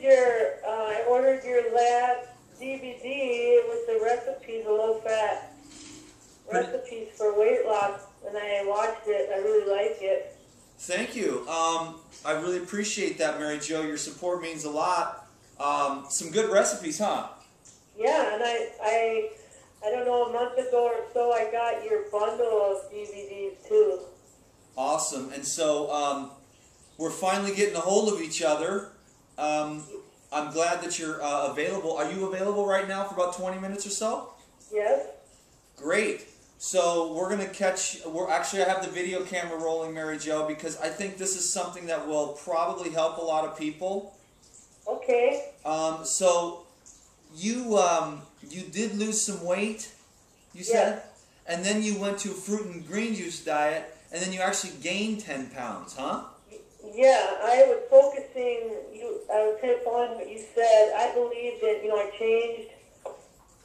I ordered your last DVD with the recipes, the low-fat recipes for weight loss, and I watched it. I really like it. Thank you. I really appreciate that, Mary Jo. Your support means a lot. Some good recipes, huh? Yeah, and I don't know, a month ago or so, I got your bundle of DVDs too. Awesome. And so we're finally getting a hold of each other. I'm glad that you're available. Are you available right now for about 20 minutes or so? Yes. Great. So we're going to catch, actually I have the video camera rolling, Mary Jo, because I think this is something that will probably help a lot of people. Okay. So you did lose some weight, you said? Yes. And then you went to a fruit and green juice diet, and then you actually gained 10 pounds, huh? Yeah, I was focusing, I was kind of following what you said. I believe that, I changed.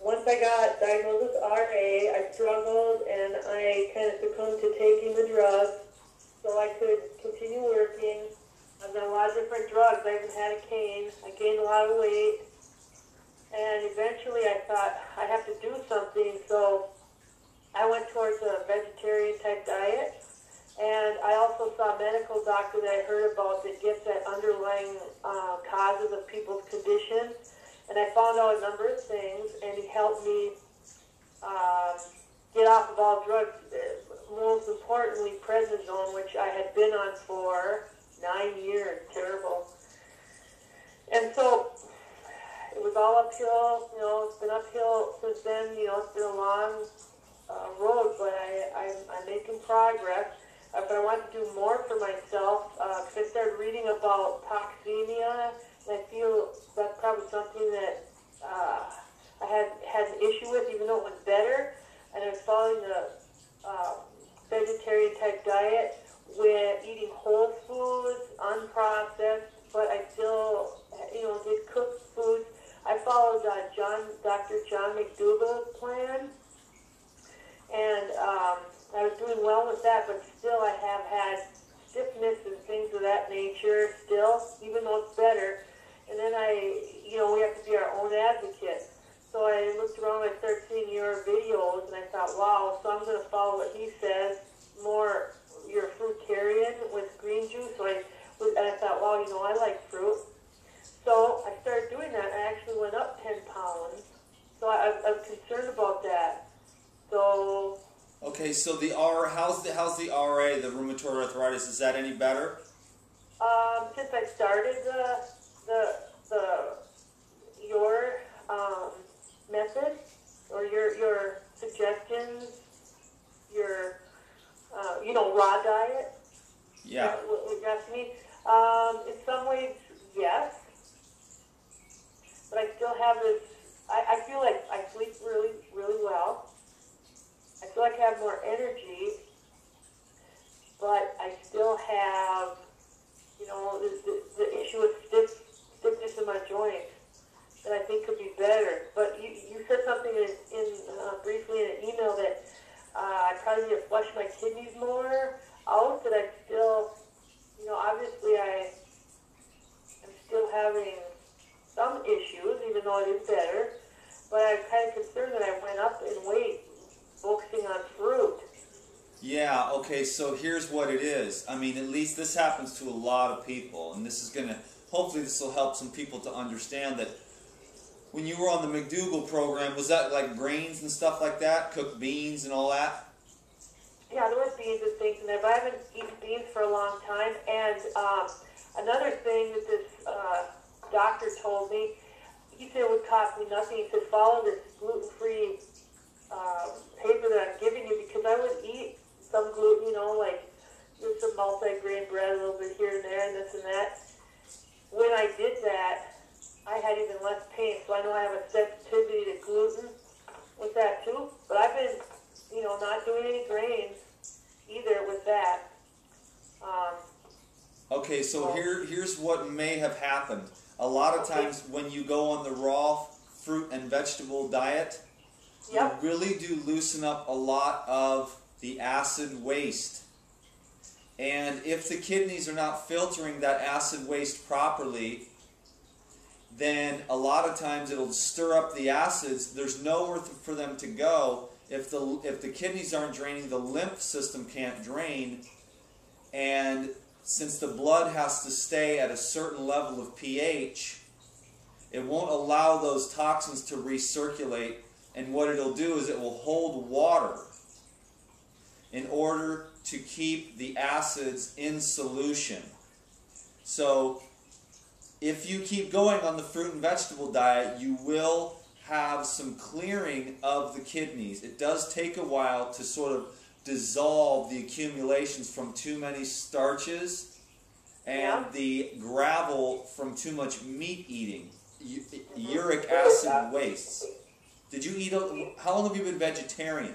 Once I got diagnosed with RA, I struggled and I kind of succumbed to taking the drugs so I could continue working. I've done a lot of different drugs. I even had a cane. I gained a lot of weight. And eventually I thought, I have to do something. So I went towards a vegetarian type diet. And I also saw a medical doctor that I heard about that gets at underlying causes of people's conditions. And I found out a number of things, and he helped me get off of all drugs. Most importantly, prednisone, which I had been on for 9 years. Terrible. And so it was all uphill. It's been uphill since then. It's been a long road, but I'm making progress. But I want to do more for myself because I started reading about toxemia, and I feel that's probably something that I had an issue with, even though it was better. And I was following the vegetarian type diet with eating whole foods, unprocessed, but I still, did cooked foods. I followed Dr. John McDougall's plan, and I was doing well with that, but still I have had stiffness and things of that nature still, even though it's better. And then we have to be our own advocate. So I looked around, I started seeing your videos, and I thought, wow, so I'm going to follow what he says, more you're a fruitarian with green juice. And I thought, wow, I like fruit. So I started doing that, and I actually went up 10 pounds. So I'm concerned about that. So... Okay, so how's the RA, the rheumatoid arthritis? Is that any better? Since I started your method or your suggestions, your raw diet. Yeah. What you're asking me. In some ways, yes, but I still have this. I feel like I sleep really, really well. I feel like I have more energy, but I still have, the issue with stiffness in my joints that I think could be better. But you said something briefly in an email that I probably need to flush my kidneys more out, that I still, obviously I'm still having some issues, even though it is better. But I'm kind of concerned that I went up in weight focusing on fruit. Yeah, okay, so here's what it is. I mean, at least this happens to a lot of people, and hopefully this will help some people to understand that when you were on the McDougall program, was that like grains and stuff like that, cooked beans and all that? Yeah, there was beans and things in there, but I haven't eaten beans for a long time. And another thing that this doctor told me, he said it would cost me nothing. He said, follow this gluten-free paper that I'm giving you, because I would eat some gluten, like there's some multi-grain bread, a little bit here and there, and this and that. When I did that, I had even less pain, so I know I have a sensitivity to gluten with that too. But I've been, not doing any grains either with that. Okay, so here's what may have happened. A lot of times when you go on the raw fruit and vegetable diet, yep, you really do loosen up a lot of the acid waste. And if the kidneys are not filtering that acid waste properly, then a lot of times it'll stir up the acids. There's nowhere for them to go. If the kidneys aren't draining, the lymph system can't drain, and since the blood has to stay at a certain level of pH, it won't allow those toxins to recirculate, and what it'll do is it will hold water in order to keep the acids in solution. So if you keep going on the fruit and vegetable diet, you will have some clearing of the kidneys. It does take a while to sort of dissolve the accumulations from too many starches and the gravel from too much meat eating, uric acid wastes. Did you eat, how long have you been vegetarian?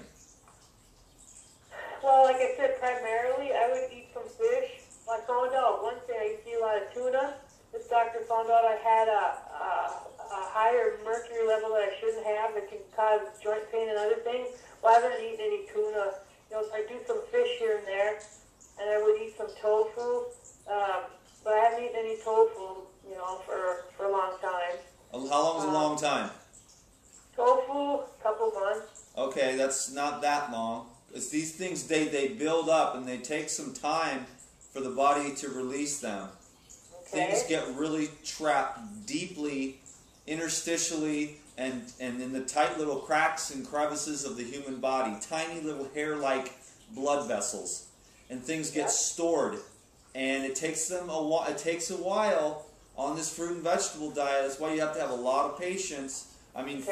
Well, like I said, primarily I would eat some fish. I found out one thing, I used to eat a lot of tuna. This doctor found out I had a higher mercury level that I shouldn't have that can cause joint pain and other things. Well, I haven't eaten any tuna. You know, so I do some fish here and there, and I would eat some tofu. But I haven't eaten any tofu, you know, for a long time. How long is a long time? Tofu, a couple months. Okay, that's not that long. It's these things, they build up and they take some time for the body to release them. Okay. Things get really trapped deeply, interstitially, and in the tight little cracks and crevices of the human body, tiny little hair-like blood vessels, and things get stored, and it takes them a while. It takes a while on this fruit and vegetable diet. That's why you have to have a lot of patience. I mean,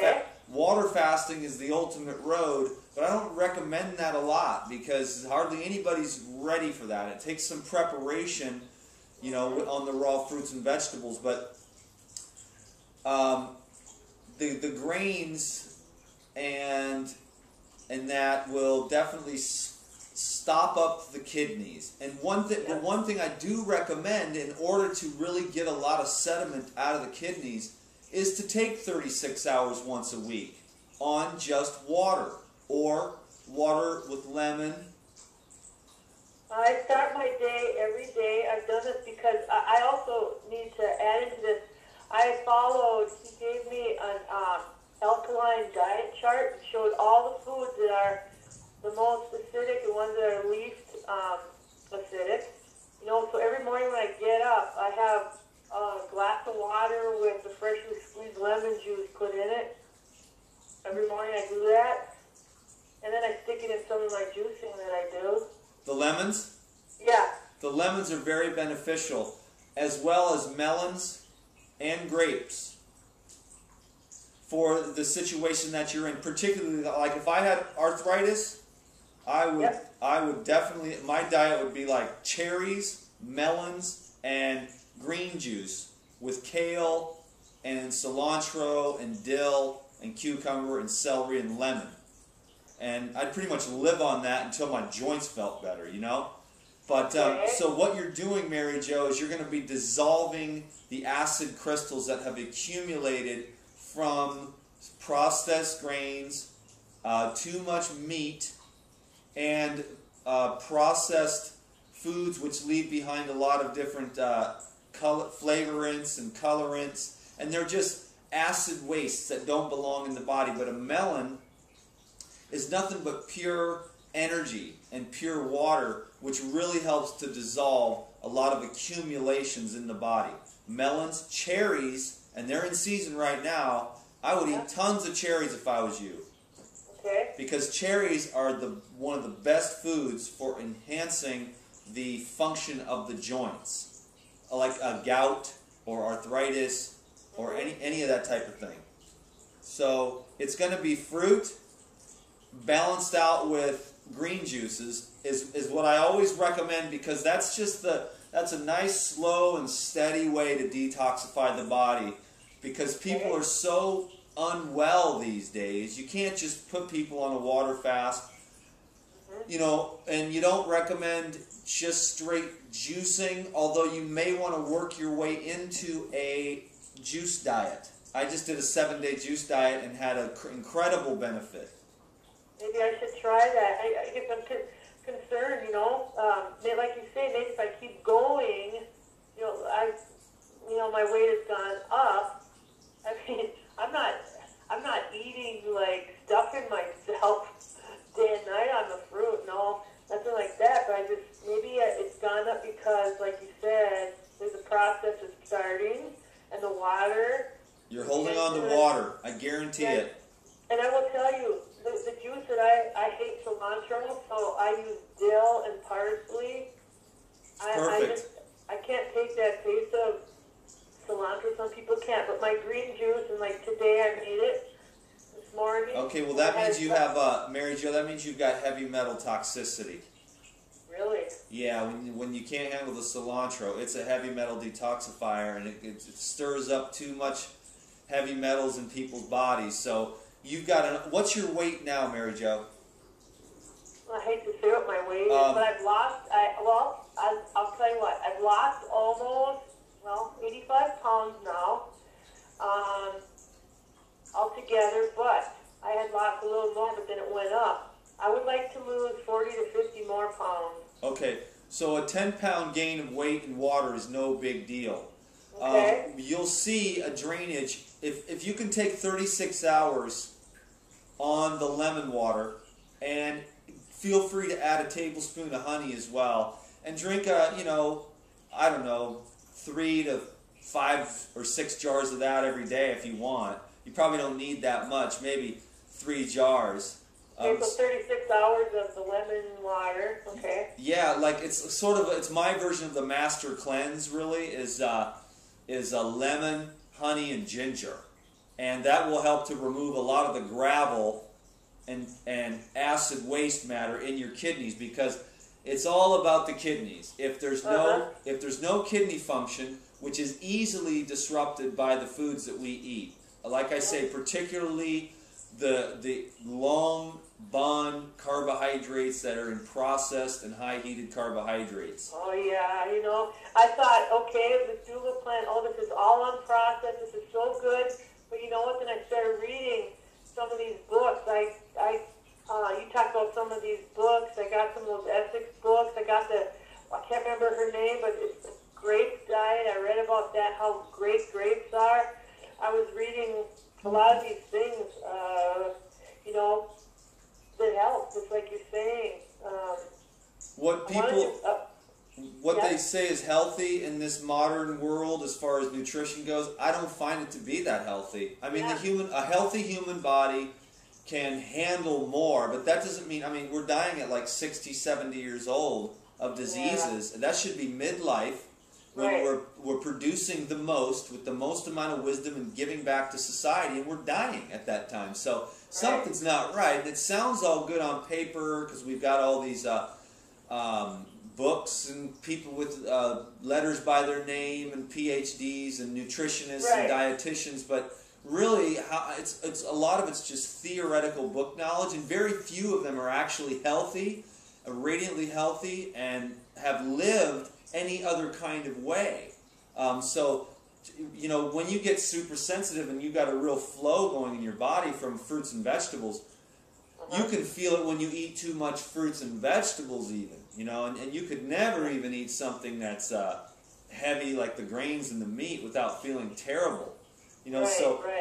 water fasting is the ultimate road, but I don't recommend that a lot because hardly anybody's ready for that. It takes some preparation, you know, on the raw fruits and vegetables, but the grains and that will definitely stop up the kidneys. And one thing I do recommend in order to really get a lot of sediment out of the kidneys is to take 36 hours once a week on just water or water with lemon. I start my day every day. I've done this because I also need to add into this. I followed, he gave me an alkaline diet chart. It showed all the foods that are the most acidic and ones that are least acidic. You know, so every morning when I get up, I have a glass of water with the freshly squeezed lemon juice put in it. Every morning I do that. And then I stick it in some of my juicing that I do. The lemons? Yeah. The lemons are very beneficial, as well as melons and grapes for the situation that you're in. Particularly, like if I had arthritis, I would definitely, my diet would be like cherries, melons, and green juice with kale and cilantro and dill and cucumber and celery and lemon. And I'd pretty much live on that until my joints felt better, you know? But so what you're doing, Mary Jo, is you're going to be dissolving the acid crystals that have accumulated from processed grains, too much meat, and processed foods which leave behind a lot of different flavorants and colorants. And they're just acid wastes that don't belong in the body. But a melon is nothing but pure energy and pure water, which really helps to dissolve a lot of accumulations in the body. Melons, cherries, and they're in season right now. I would eat tons of cherries if I was you. Okay. Because cherries are one of the best foods for enhancing the function of the joints, like a gout or arthritis or any of that type of thing. So it's going to be fruit balanced out with green juices is what I always recommend, because that's a nice slow and steady way to detoxify the body, because people are so unwell these days. You can't just put people on a water fast, you know, and you don't recommend just straight juicing, although you may want to work your way into a juice diet. I just did a 7-day juice diet and had an incredible benefit. Maybe I should try that. I guess I'm concerned, you know. Like you say, maybe if I keep going, you know, my weight has gone up, process is starting, and the water. You're holding on to water. I guarantee it. And I will tell you, the juice that I hate cilantro, so I use dill and parsley. Perfect. I can't take that taste of cilantro. Some people can't, but my green juice, and like today I made it this morning. Okay, well that means you have, Mary Jo, that means you've got heavy metal toxicity. Really? Yeah, when you can't handle the cilantro, it's a heavy metal detoxifier, and it stirs up too much heavy metals in people's bodies. So you've got what's your weight now, Mary Jo? I hate to say what my weight is, but I've lost. I'll tell you what. I've lost almost 85 pounds now, altogether. But I had lost a little more, but then it went up. I would like to lose 40 to 50 more pounds. Okay, so a 10-pound gain of weight in water is no big deal. Okay. You'll see a drainage. If you can take 36 hours on the lemon water, and feel free to add a tablespoon of honey as well, and drink I don't know, 3 to 5 or 6 jars of that every day if you want. You probably don't need that much, maybe 3 jars. Okay, so 36 hours of the lemon water, okay. Yeah, like it's my version of the master cleanse, really, is a lemon, honey, and ginger. And that will help to remove a lot of the gravel and acid waste matter in your kidneys, because it's all about the kidneys. If there's no kidney function, which is easily disrupted by the foods that we eat, like I say, particularly the long bond carbohydrates that are in processed and high heated carbohydrates. Oh yeah, I thought, okay, the Douglas plant, this is all unprocessed, this is so good. But you know what? Then I started reading some of these books. You talked about some of these books. I got some of those ethics books. I can't remember her name, but it's the grape diet. I read about that, how great grapes are. I was reading a lot of these things, that help, just like you're saying. They say is healthy in this modern world as far as nutrition goes, I don't find it to be that healthy. I mean, a healthy human body can handle more, but that doesn't mean, we're dying at like 60, 70 years old of diseases. Yeah. That should be midlife, when we're producing the most, with the most amount of wisdom and giving back to society, and we're dying at that time. So something's not right. And it sounds all good on paper because we've got all these books and people with letters by their name and PhDs and nutritionists and dietitians, but really it's a lot of it's just theoretical book knowledge, and very few of them are actually healthy, radiantly healthy, and have lived any other kind of way. So when you get super sensitive and you got a real flow going in your body from fruits and vegetables, you can feel it when you eat too much fruits and vegetables even, and you could never even eat something that's heavy like the grains and the meat without feeling terrible,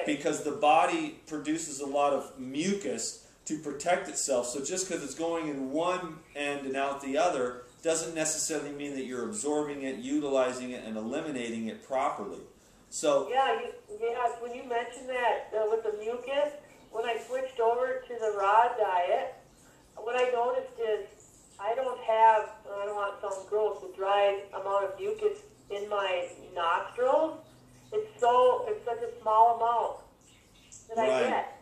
because the body produces a lot of mucus to protect itself. So just because it's going in one end and out the other doesn't necessarily mean that you're absorbing it, utilizing it, and eliminating it properly. So when you mentioned that with the mucus, when I switched over to the raw diet, what I noticed is I don't want to sound gross, a dry amount of mucus in my nostrils. It's such a small amount that I get.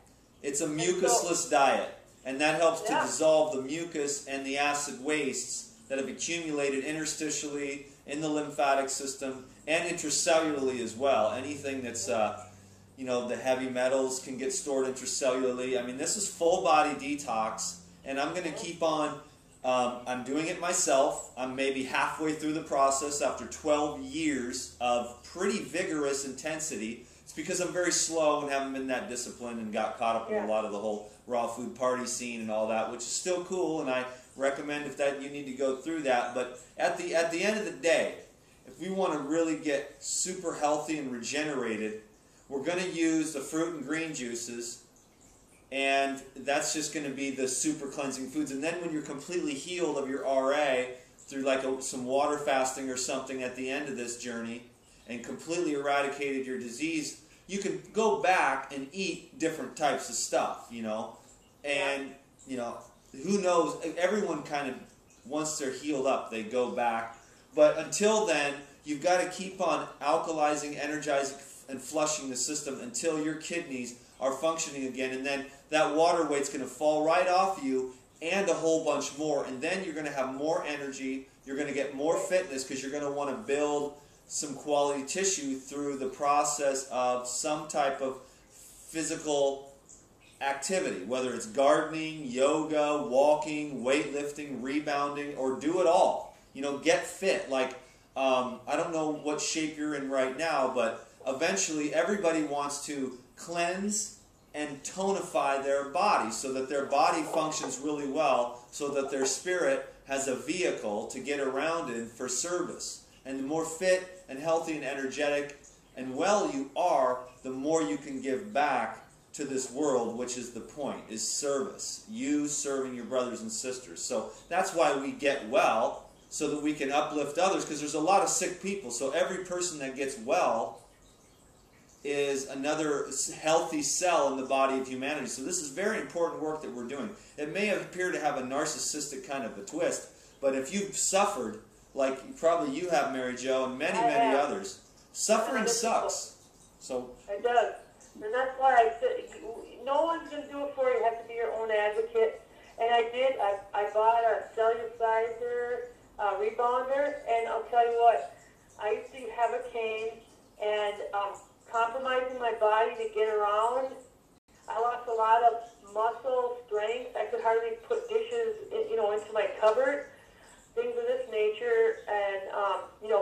It's a mucusless diet, and that helps to dissolve the mucus and the acid wastes that have accumulated interstitially in the lymphatic system and intracellularly as well. Anything that's the heavy metals can get stored intracellularly. This is full body detox, and I'm going to keep on. I'm doing it myself. I'm maybe halfway through the process after 12 years of pretty vigorous intensity. It's because I'm very slow and haven't been that disciplined and got caught up in a lot of the whole raw food party scene and all that, which is still cool, and I recommend if that you need to go through that. But at the end of the day, if we want to really get super healthy and regenerated, we're going to use the fruit and green juices, and that's just going to be the super cleansing foods. And then when you're completely healed of your RA through like some water fasting or something at the end of this journey, and completely eradicated your disease, you can go back and eat different types of stuff, you know. And, you know, who knows, everyone kind of, once they're healed up, they go back. But until then, you've got to keep on alkalizing, energizing, and flushing the system until your kidneys are functioning again. And then that water weight's going to fall right off you and a whole bunch more. And then you're going to have more energy. You're going to get more fitness because you're going to want to build some quality tissue through the process of some type of physical activity, whether it's gardening, yoga, walking, weightlifting, rebounding, or do it all. You know, get fit. Like, I don't know what shape you're in right now, but eventually everybody wants to cleanse and tonify their body so that their body functions really well, so that their spirit has a vehicle to get around in for service. And the more fit and healthy and energetic and well you are, the more you can give back to this world, which is the point, is service. You serving your brothers and sisters. So that's why we get well, so that we can uplift others, because there's a lot of sick people. So every person that gets well is another healthy cell in the body of humanity. So this is very important work that we're doing. It may appear to have a narcissistic kind of a twist, but if you've suffered, like probably you have, Mary Jo, and many others, suffering sucks. So it does. And that's why I said, no one's going to do it for you. You have to be your own advocate. And I did. I bought a cellulizer rebounder, and I'll tell you what, I used to have a cane, and compromising my body to get around, I lost a lot of muscle strength. I could hardly put dishes, into my cupboard, things of this nature, and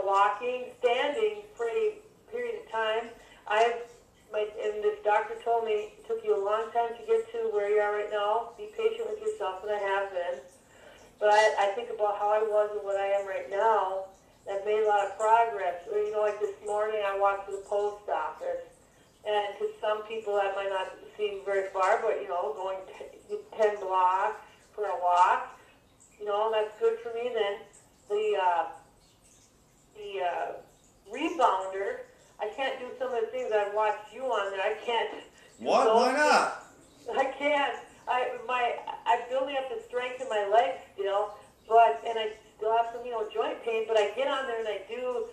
walking, standing for a period of time. And this doctor told me it took you a long time to get to where you are right now. Be patient with yourself, and I have been. But I think about how I was and what I am right now. I've made a lot of progress. Like this morning, I walked to the post office, and to some people that might not seem very far, but going 10 blocks for a walk, that's good for me. Then the rebounder, I can't do some of the things I've watched you on there. I can't. What? Why not? I can't. I'm building up the strength in my legs still, and I still have some, joint pain. But I get on there and I do.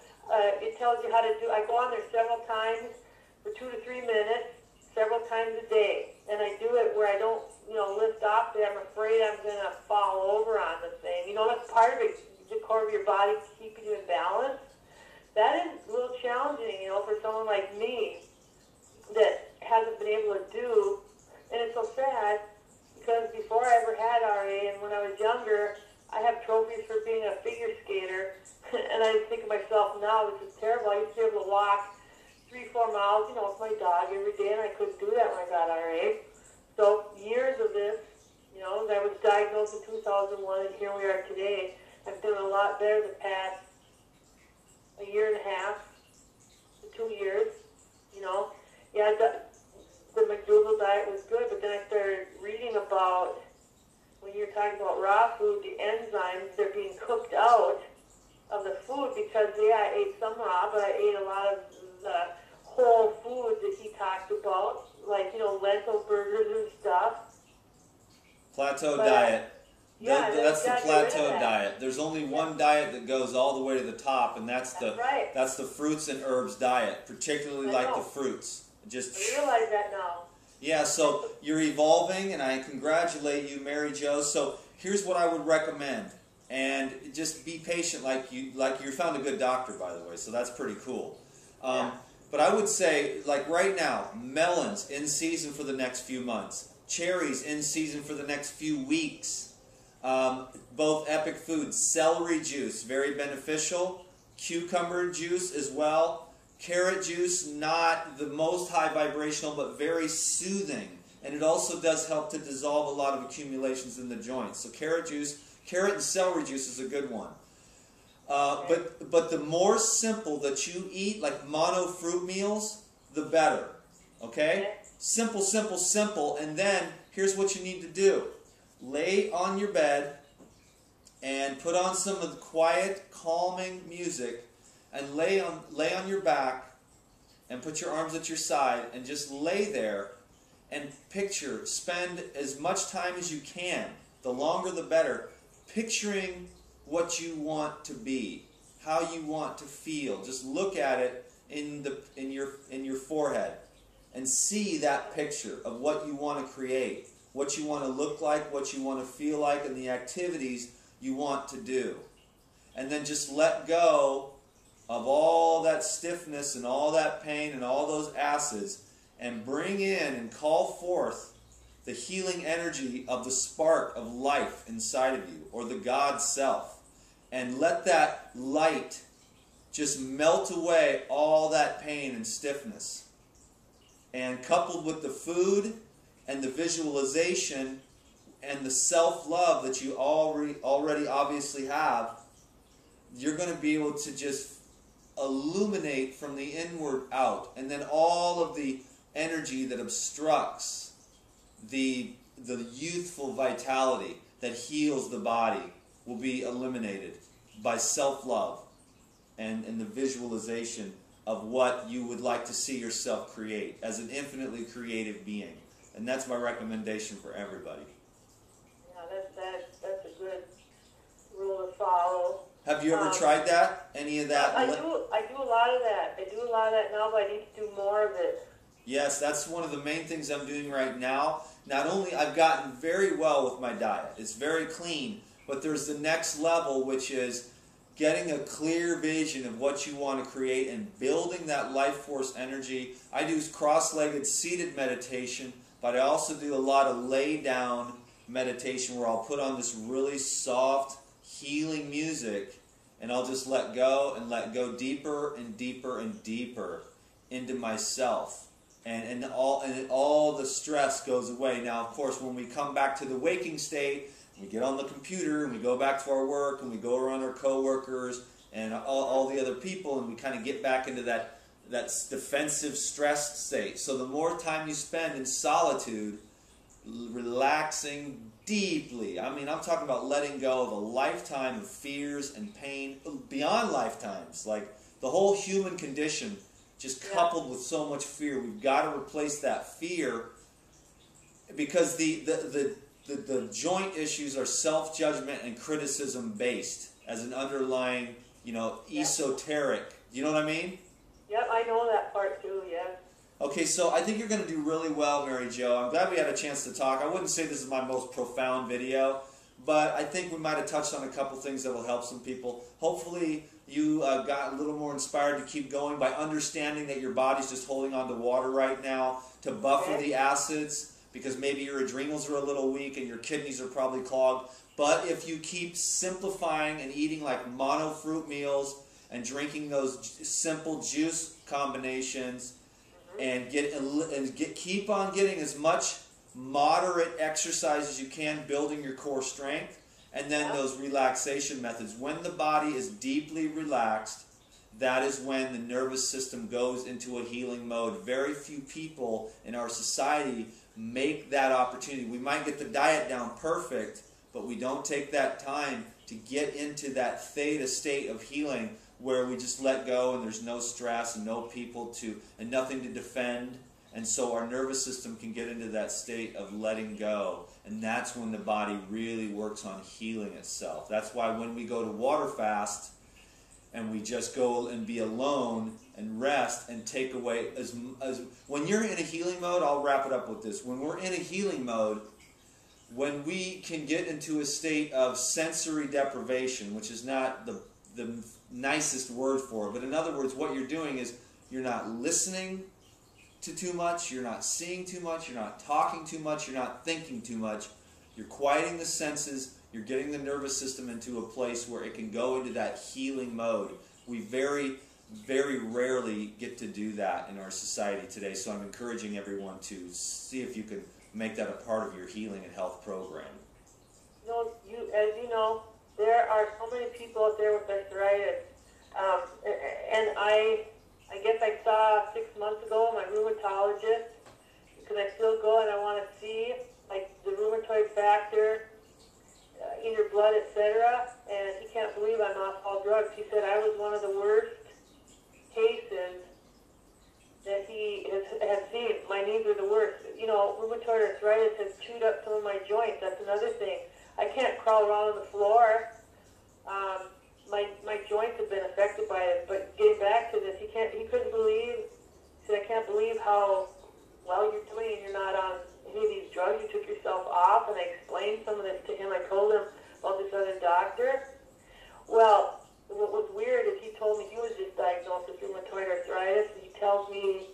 It tells you how to do. I go on there several times for 2 to 3 minutes, several times a day, and I do it where I don't, lift off there. I'm afraid I'm gonna fall over on the thing. That's part of it. The core of your body keeping you in balance. That is a little challenging, for someone like me that hasn't been able to do. And it's so sad because before I ever had RA, and when I was younger, I have trophies for being a figure skater. And I think of myself now, this is terrible. I used to be able to walk 3-4 miles, with my dog every day, and I couldn't do that when I got RA. So years of this, I was diagnosed in 2001, and here we are today. I've done a lot better the past a year and a half to 2 years, the McDougall diet was good, but then I started reading about, when you're talking about raw food, the enzymes, they're being cooked out of the food because, I ate some raw, but I ate a lot of the whole foods that he talked about, like, lentil burgers and stuff. Plateau diet. That's the plateau that. diet. There's only one diet that goes all the way to the top, and that's the fruits and herbs diet, particularly like the fruits. I realize that now. Yeah, so you're evolving, and I congratulate you, Mary Jo. So here's what I would recommend, and just be patient. Like you found a good doctor, by the way, so that's pretty cool. But I would say, like right now, melons in season for the next few months, cherries in season for the next few weeks. Both epic foods. Celery juice, very beneficial. Cucumber juice as well. Carrot juice, not the most high vibrational, but very soothing. And it also does help to dissolve a lot of accumulations in the joints. So carrot and celery juice is a good one. But the more simple that you eat, like mono fruit meals, the better. Okay? Simple, simple, simple. And then here's what you need to do. Lay on your bed and put on some of the quiet, calming music and lay on your back and put your arms at your side and just lay there and picture, spend as much time as you can, the longer the better, picturing what you want to be, how you want to feel. Just look at it in your forehead and see that picture of what you want to create, what you want to look like, what you want to feel like, and the activities you want to do. And then just let go of all that stiffness and all that pain and all those acids, and bring in and call forth the healing energy of the spark of life inside of you, or the God self. And let that light just melt away all that pain and stiffness. And coupled with the food and the visualization and the self-love that you already obviously have, you're going to be able to just illuminate from the inward out. And then all of the energy that obstructs the youthful vitality that heals the body will be eliminated by self-love and the visualization of what you would like to see yourself create as an infinitely creative being. And that's my recommendation for everybody. Yeah, that's a good rule to follow. Have you ever tried that? Any of that? I do a lot of that. I do a lot of that now, but I need to do more of it. Yes, that's one of the main things I'm doing right now. Not only I've gotten very well with my diet, it's very clean, but there's the next level, which is getting a clear vision of what you want to create and building that life force energy. I do cross-legged seated meditation, but I also do a lot of lay-down meditation where I'll put on this really soft, healing music, and I'll just let go deeper and deeper and deeper into myself. And all the stress goes away. Now, of course, when we come back to the waking state, we get on the computer and we go back to our work and we go around our coworkers and all the other people, and we kind of get back into that defensive, stressed state. So the more time you spend in solitude, relaxing deeply, I mean, I'm talking about letting go of a lifetime of fears and pain, beyond lifetimes, like the whole human condition, just coupled with so much fear. We've got to replace that fear, because the joint issues are self-judgment and criticism based as an underlying, esoteric. You know what I mean? Yep, I know that part too, yeah. Okay, so I think you're going to do really well, Mary Jo. I'm glad we had a chance to talk. I wouldn't say this is my most profound video, but I think we might have touched on a couple things that will help some people. Hopefully you got a little more inspired to keep going by understanding that your body's just holding on to water right now to buffer the acids, because maybe your adrenals are a little weak and your kidneys are probably clogged. But if you keep simplifying and eating like mono fruit meals and drinking those simple juice combinations, and keep on getting as much moderate exercise as you can, building your core strength, and then those relaxation methods. When the body is deeply relaxed, that is when the nervous system goes into a healing mode. Very few people in our society make that opportunity. We might get the diet down perfect, but we don't take that time to get into that theta state of healing where we just let go and there's no stress and no people and nothing to defend. And so our nervous system can get into that state of letting go. And that's when the body really works on healing itself. That's why when we go to water fast and we just go and be alone and rest and take away when you're in a healing mode, I'll wrap it up with this. When we're in a healing mode, when we can get into a state of sensory deprivation, which is not the nicest word for it, but in other words, what you're doing is you're not listening to too much, you're not seeing too much, you're not talking too much, you're not thinking too much. You're quieting the senses, you're getting the nervous system into a place where it can go into that healing mode. We very, very rarely get to do that in our society today, so I'm encouraging everyone to see if you can make that a part of your healing and health program. As you know, there are so many people out there with arthritis, and I guess I saw 6 months ago my rheumatologist, because I still go and I want to see like the rheumatoid factor in your blood, etc. And he can't believe I'm off all drugs. He said I was one of the worst cases that he has seen. My knees are the worst. You know, rheumatoid arthritis has chewed up some of my joints. That's another thing. I can't crawl around on the floor. My joints have been affected by it. But getting back to this, he couldn't believe. He said, I can't believe how well you're doing. You're not on any of these drugs. You took yourself off. And I explained some of this to him. I told him about this other doctor. Well, what was weird is he told me he was just diagnosed with rheumatoid arthritis. And he tells me,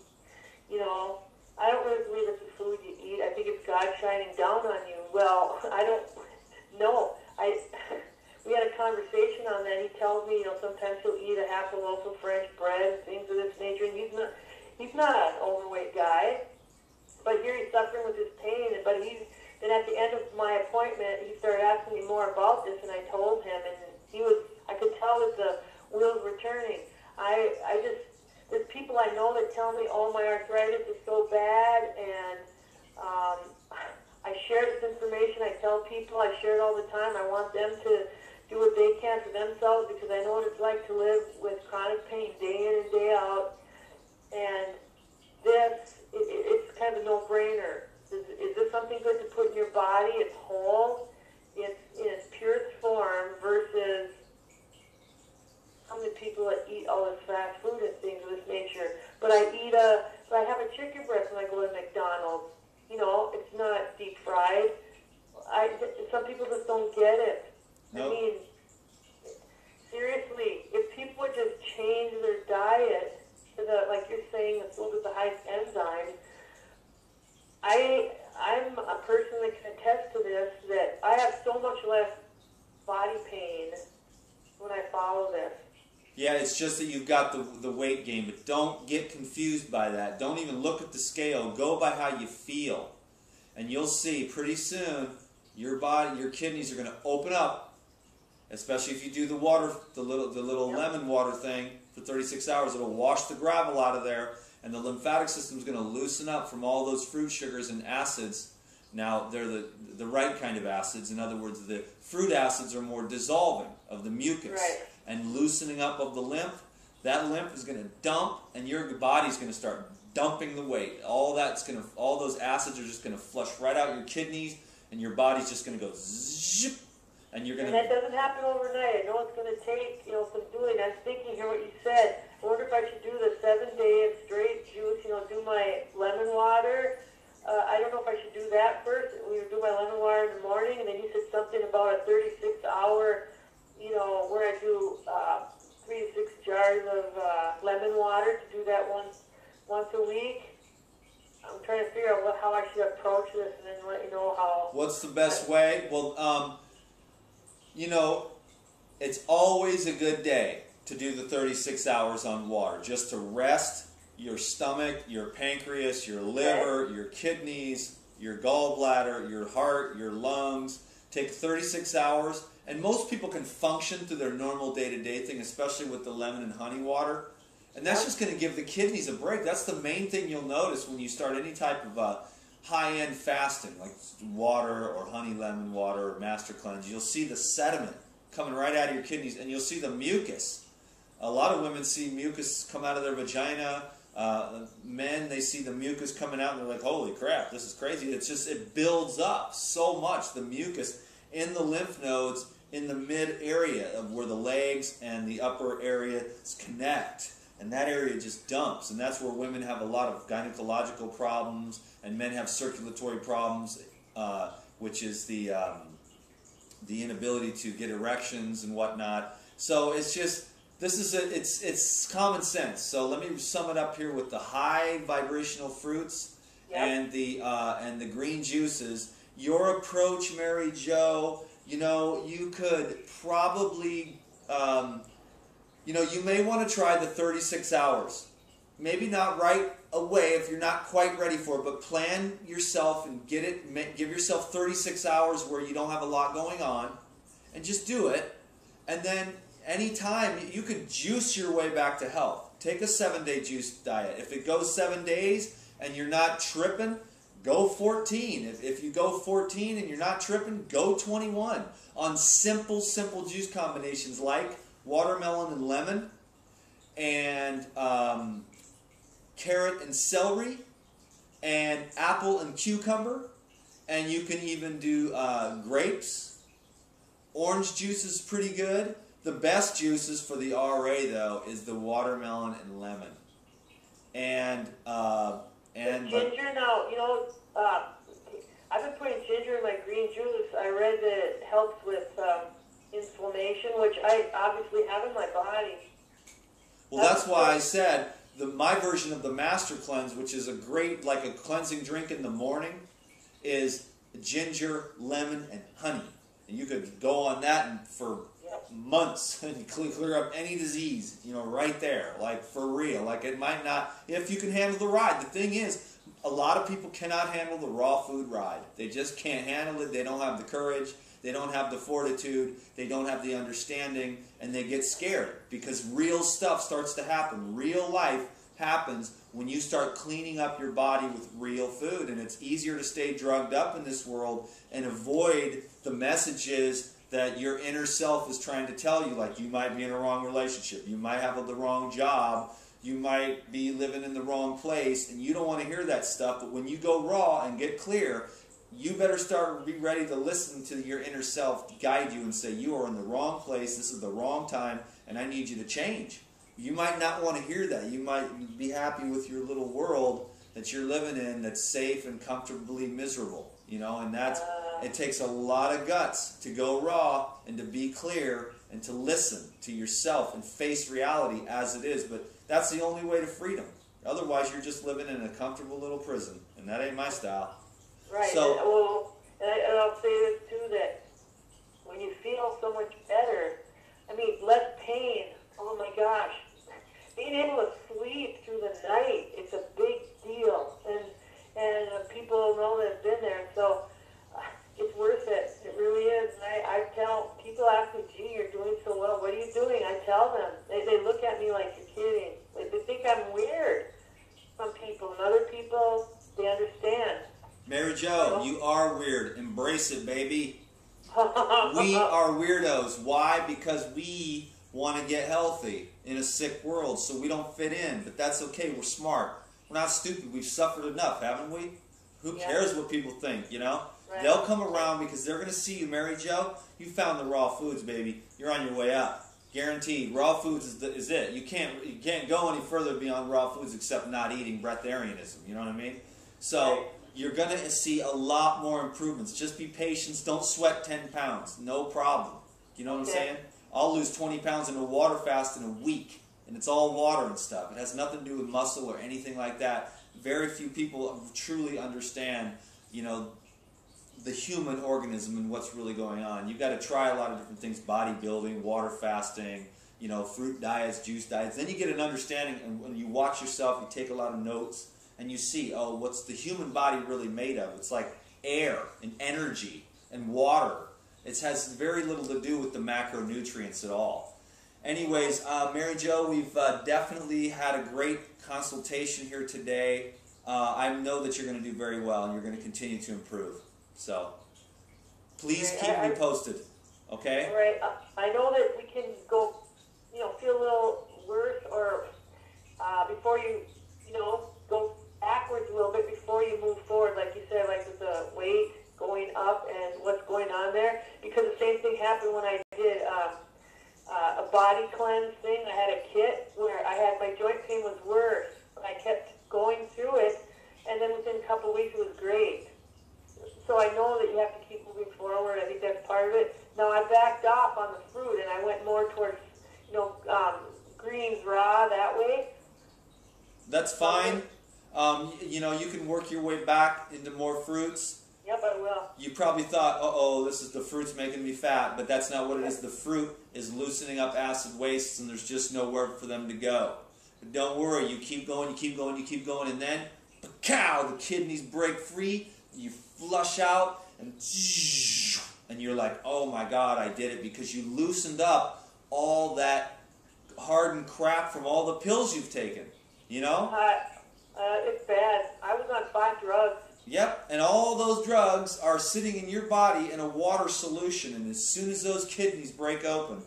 you know, I don't really believe it's the food you eat. I think it's God shining down on you. Well, I don't know. We had a conversation on that. He tells me, you know, sometimes he'll eat a half a loaf of French bread and things of this nature. And he's not an overweight guy. But here he's suffering with his pain. But then at the end of my appointment, he started asking me more about this, and I told him, and I could tell that the wheels were turning. There's people I know that tell me, oh, my arthritis is so bad, and I share this information. I tell people, I share it all the time. I want them to do what they can for themselves, because I know what it's like to live with chronic pain day in and day out. And it's kind of a no-brainer. Is this something good to put in your body? It's whole. It's in its purest form versus how many people that eat all this fast food and things of this nature. But I have a chicken breast when I go to McDonald's. You know, it's not deep fried. Some people just don't get it. Nope. I mean, seriously, if people would just change their diet to like you're saying, the food with the highest enzymes, I'm a person that can attest to this, that I have so much less body pain when I follow this. Yeah, it's just that you've got the weight gain, but don't get confused by that. Don't even look at the scale. Go by how you feel. And you'll see pretty soon your body, your kidneys are going to open up, especially if you do the water, the little lemon water thing for 36 hours. It'll wash the gravel out of there, and the lymphatic system is going to loosen up from all those fruit sugars and acids. Now, they're the right kind of acids. In other words, the fruit acids are more dissolving of the mucus and loosening up of the lymph. That lymph is going to dump, and your body's going to start dumping the weight. All those acids are just going to flush right out your kidneys, and your body's just going to go zip. And you're going to. And that doesn't happen overnight. I know it's going to take, some doing. I'm thinking here what you said. I wonder if I should do the 7-day of straight juice. Do my lemon water. I don't know if I should do that first. We would do my lemon water in the morning, and then you said something about a 36-hour, where I do 3 to 6 jars of lemon water to do that once a week. I'm trying to figure out how I should approach this, and then let you know how. What's the best way? Well, it's always a good day to do the 36 hours on water, just to rest your stomach, your pancreas, your liver, your kidneys, your gallbladder, your heart, your lungs. Take 36 hours, and most people can function through their normal day-to-day thing, especially with the lemon and honey water. And that's just going to give the kidneys a break. That's the main thing you'll notice when you start any type of high-end fasting, like water or honey lemon water or master cleanse. You'll see the sediment coming right out of your kidneys, and you'll see the mucus. A lot of women see mucus come out of their vagina. Men, they see the mucus coming out, and they're like, holy crap, this is crazy. It builds up so much, the mucus, in the lymph nodes in the mid area of where the legs and the upper areas connect. And that area just dumps, and that's where women have a lot of gynecological problems, and men have circulatory problems, which is the inability to get erections and whatnot. So it's just, it's common sense. So let me sum it up here with the high vibrational fruits and the green juices. Your approach, Mary Jo, you could probably. You may want to try the 36 hours. Maybe not right away if you're not quite ready for it, but plan yourself and give yourself 36 hours where you don't have a lot going on, and just do it. And then anytime, you could juice your way back to health. Take a 7-day juice diet. If it goes 7 days and you're not tripping, go 14. If you go 14 and you're not tripping, go 21 on simple juice combinations like watermelon and lemon. and carrot and celery, and apple and cucumber, and you can even do grapes. Orange juice is pretty good. The best juices for the RA though is the watermelon and lemon, and ginger. Now you know I've been putting ginger in my green juice. I read that it helps with inflammation, which I obviously have in my body. Well, that's why I said my version of the Master Cleanse, which is a great, like a cleansing drink in the morning, is ginger, lemon, and honey. And you could go on that for months and clear up any disease, you know, right there, like for real. Like it might not, if you can handle the ride. The thing is, a lot of people cannot handle the raw food ride. They just can't handle it. They don't have the courage. They don't have the fortitude. They don't have the understanding, and they get scared because real stuff starts to happen. Real life happens when you start cleaning up your body with real food, and it's easier to stay drugged up in this world and avoid the messages that your inner self is trying to tell you, like you might be in a wrong relationship, you might have the wrong job, you might be living in the wrong place, and you don't want to hear that stuff. But when you go raw and get clear, you better be ready to listen to your inner self guide you and say, you are in the wrong place, this is the wrong time, and I need you to change. You might not want to hear that. You might be happy with your little world that you're living in that's safe and comfortably miserable, you know, and it takes a lot of guts to go raw and to be clear and to listen to yourself and face reality as it is. But that's the only way to freedom. Otherwise, you're just living in a comfortable little prison, and that ain't my style. Right. So, and I'll say this too, that when you feel so much better, I mean, less pain. Oh my gosh, being able to sleep through the night, it's a big deal, and people know that have been there, and so it's worth it. It really is. And I tell people, ask me, gee, you're doing so well. What are you doing? I tell them. They look at me like you're kidding. They think I'm weird. Some people, and other people, they understand. Mary Jo, you are weird. Embrace it, baby. We are weirdos. Why? Because we want to get healthy in a sick world, so we don't fit in. But that's okay. We're smart. We're not stupid. We've suffered enough, haven't we? Who cares what people think, you know? Right. They'll come around because they're going to see you, Mary Jo. You found the raw foods, baby. You're on your way up. Guaranteed. Raw foods is it. You can't go any further beyond raw foods except not eating breatharianism. You know what I mean? So you're going to see a lot more improvements. Just be patient. Don't sweat 10 pounds. No problem. You know what I'm saying? I'll lose 20 pounds in a water fast in a week. And it's all water and stuff. It has nothing to do with muscle or anything like that. Very few people truly understand, you know, the human organism and what's really going on. You've got to try a lot of different things, bodybuilding, water fasting, you know, fruit diets, juice diets. Then you get an understanding, and when you watch yourself, you take a lot of notes, and you see, oh, what's the human body really made of? It's like air and energy and water. It has very little to do with the macronutrients at all. Anyways, Mary Jo, we've definitely had a great consultation here today. I know that you're going to do very well, and you're going to continue to improve. So, please keep me posted, okay? All right. I know that we can go, you know, feel a little worse, or before you know, go backwards a little bit before you move forward, like you said, like with the weight going up and what's going on there. Because the same thing happened when I did a body cleanse thing. I had a kit where I had, my joint pain was worse. I kept going through it, and then within a couple of weeks it was great. So I know that you have to keep moving forward. I think that's part of it. Now I backed off on the fruit, and I went more towards, you know, greens raw that way. That's fine. You know, you can work your way back into more fruits. Yep, I will. You probably thought, uh-oh, this is the fruit's making me fat, but that's not what it is. The fruit is loosening up acid wastes, and there's just nowhere for them to go. But don't worry, you keep going, you keep going, you keep going, and then, pow, the kidneys break free, you flush out, and you're like, oh my God, I did it, because you loosened up all that hardened crap from all the pills you've taken, you know? It's bad. I was on 5 drugs. Yep, and all those drugs are sitting in your body in a water solution, and as soon as those kidneys break open,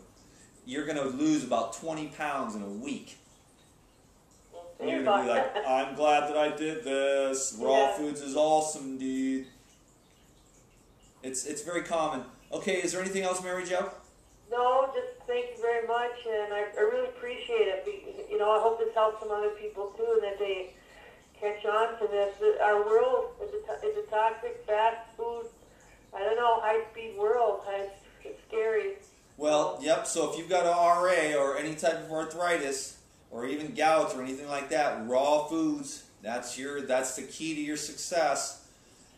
you're going to lose about 20 pounds in a week. You're going to be like, I'm glad that I did this. Raw foods is awesome, dude. It's very common. Okay, is there anything else, Mary Jo? No, just thank you very much, and I really appreciate it. You know, I hope this helps some other people too, and that they catch on to this. Our world is a toxic, fast food, I don't know, high-speed world. It's scary. Well, yep, so if you've got an RA or any type of arthritis or even gout or anything like that, raw foods, that's the key to your success.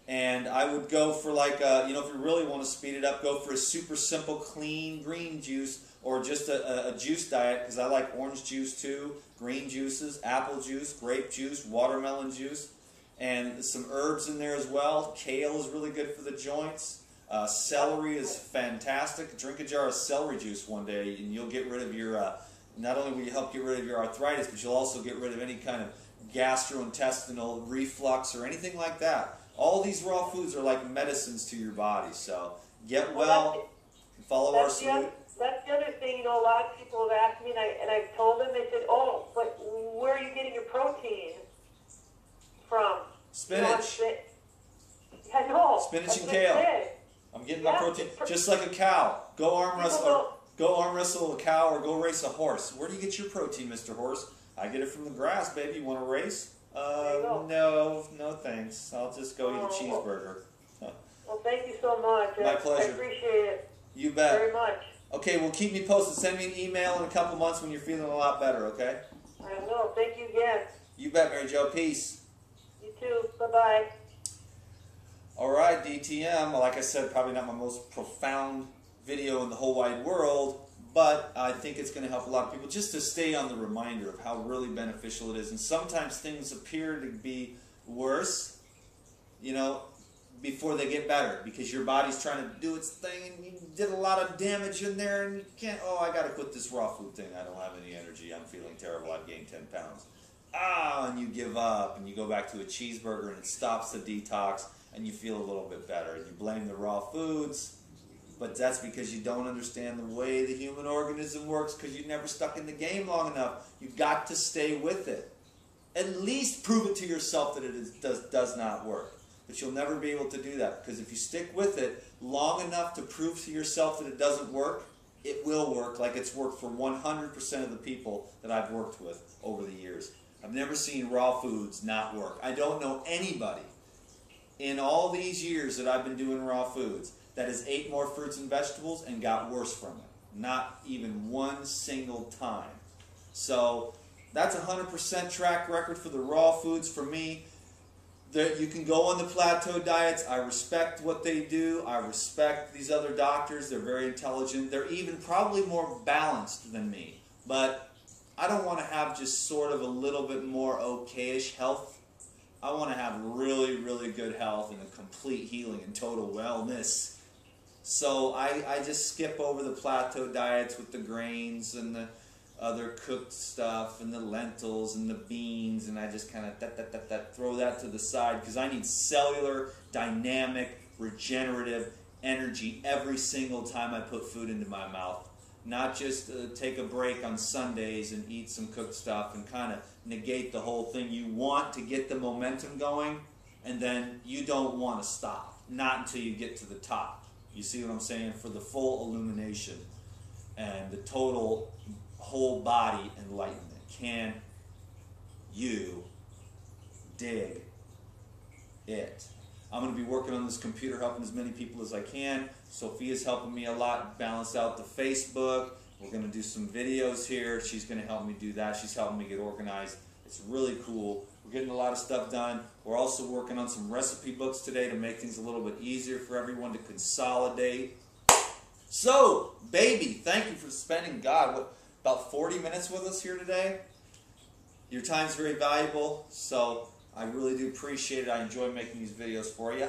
And I would go for like, you know, if you really want to speed it up, go for a super simple, clean green juice or just a juice diet, because I like orange juice too, green juices, apple juice, grape juice, watermelon juice, and some herbs in there as well. Kale is really good for the joints. Celery is fantastic. Drink a jar of celery juice one day and you'll get rid of your, not only will you help get rid of your arthritis, but you'll also get rid of any kind of gastrointestinal reflux or anything like that. All these raw foods are like medicines to your body, so get well, follow our salute. That's the other thing, you know, a lot of people have asked me, and I've told them, they said, oh, but where are you getting your protein from? Spinach. You know, I know. Spinach and kale. I'm getting my protein just like a cow. Go arm wrestle a cow or go race a horse. Where do you get your protein, Mr. Horse? I get it from the grass, baby. You want to race? No thanks. I'll just go eat a cheeseburger. Well, thank you so much. My pleasure. I appreciate it. You bet. Very much. Okay, well, keep me posted. Send me an email in a couple months when you're feeling a lot better, okay? I will. Thank you again. You bet, Mary Jo. Peace. You too. Bye-bye. All right, DTM. Like I said, probably not my most profound video in the whole wide world, but I think it's going to help a lot of people just to stay on the reminder of how really beneficial it is. And sometimes things appear to be worse, you know, before they get better, because your body's trying to do its thing and you did a lot of damage in there and you can't, oh, I got to quit this raw food thing. I don't have any energy. I'm feeling terrible. I've gained 10 pounds. And you give up and you go back to a cheeseburger and it stops the detox and you feel a little bit better. And you blame the raw foods. But that's because you don't understand the way the human organism works, because you've never stuck in the game long enough. You've got to stay with it. At least prove it to yourself that it does not work. But you'll never be able to do that, because if you stick with it long enough to prove to yourself that it doesn't work, it will work, like it's worked for 100% of the people that I've worked with over the years. I've never seen raw foods not work. I don't know anybody in all these years that I've been doing raw foods that has ate more fruits and vegetables and got worse from it. Not even one single time. So that's 100% track record for the raw foods for me. That you can go on the plateau diets. I respect what they do. I respect these other doctors. They're very intelligent. They're even probably more balanced than me. But I don't want to have just sort of a little bit more okayish health. I want to have really, really good health and a complete healing and total wellness. So I just skip over the plateau diets with the grains and the other cooked stuff and the lentils and the beans, and I just kind of throw that to the side, because I need cellular, dynamic, regenerative energy every single time I put food into my mouth. Not just take a break on Sundays and eat some cooked stuff and kind of negate the whole thing. You want to get the momentum going, and then you don't want to stop. Not until you get to the top. You see what I'm saying? For the full illumination and the total whole body enlightenment. Can you dig it? I'm going to be working on this computer, helping as many people as I can. Sophia's helping me a lot balance out the Facebook. We're going to do some videos here. She's going to help me do that. She's helping me get organized. It's really cool. We're getting a lot of stuff done. We're also working on some recipe books today to make things a little bit easier for everyone to consolidate. So, baby, thank you for spending, God, about 40 minutes with us here today. Your time's very valuable, so I really do appreciate it. I enjoy making these videos for you.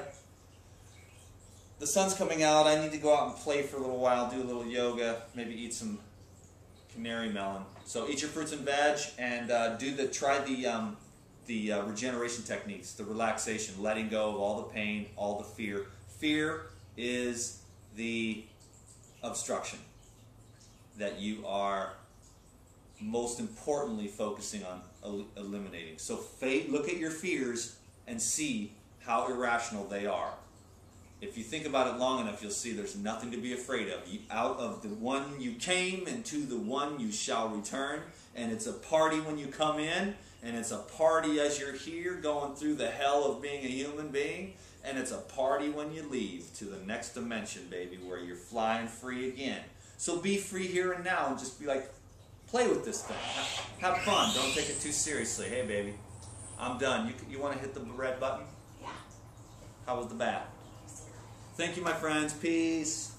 The sun's coming out. I need to go out and play for a little while, do a little yoga, maybe eat some canary melon. So eat your fruits and veg, and try the regeneration techniques, the relaxation, letting go of all the pain, all the fear. Fear is the obstruction that you are most importantly focusing on eliminating. So look at your fears and see how irrational they are. If you think about it long enough, you'll see there's nothing to be afraid of. Out of the one you came, and to the one you shall return. And it's a party when you come in, and it's a party as you're here going through the hell of being a human being, and it's a party when you leave to the next dimension, baby, where you're flying free again. So be free here and now, and just be like, play with this thing. Have fun. Don't take it too seriously. Hey, baby, I'm done. You want to hit the red button? Yeah. How was the bat? Thank you, my friends. Peace.